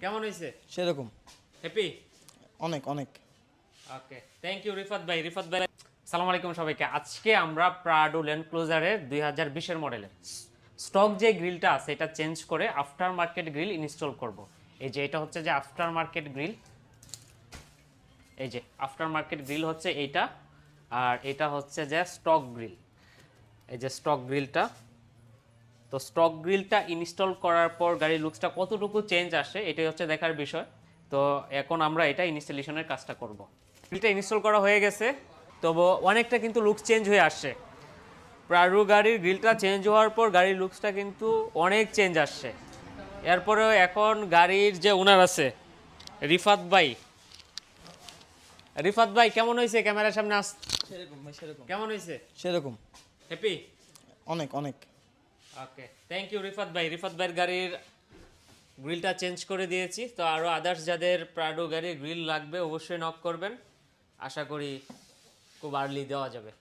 কেমন হয়েছে? সেরকম। হ্যাপি? অনেক অনেক। ওকে, থ্যাংক ইউ রিফাত ভাই। আসসালামু আলাইকুম সবাইকে। আজকে আমরা প্রাডো ল্যান্ড ক্লোজারের 2020 মডেলের স্টক যে গ্রিলটা আছে এটা চেঞ্জ করে আফটার মার্কেট গ্রিল ইনস্টল করব। এই যে এটা হচ্ছে যে আফটার মার্কেট গ্রিল, এই যে আফটার মার্কেট গ্রিল হচ্ছে এইটা, আর এটা হচ্ছে যে স্টক গ্রিল। এই যে স্টক গ্রিলটা, তো স্টক গ্রিলটা ইনস্টল করার পর গাড়ির লুকসটা কতটুকু চেঞ্জ আসে এটাই হচ্ছে দেখার বিষয়। তো এখন আমরা এটা ইনস্টলেশনের কাজটা করব। গ্রিলটা ইনস্টল করা হয়ে গেছে, তবে অনেকটা কিন্তু লুকস চেঞ্জ হয়ে আসছে। প্রাডো গাড়ির গ্রিলটা চেঞ্জ হওয়ার পর গাড়ির লুকসটা কিন্তু অনেক চেঞ্জ আসছে। এরপরেও এখন গাড়ির যে ওনার আছে রিফাত ভাই, রিফাত ভাই কেমন হয়েছে? ক্যামেরার সামনে আস। সেরকম ভাই, সেরকম। কেমন হয়েছে? সেরকম। হ্যাপি? অনেক অনেক। ওকে, থ্যাংক ইউ রিফাত ভাই। রিফাত ভাইয়ের গাড়ির গ্রিলটা চেঞ্জ করে দিয়েছি। তো আরও আদার্স যাদের প্রাডো গাড়ির গ্রিল লাগবে অবশ্যই নক করবেন, আশা করি খুব আর্লি দেওয়া যাবে।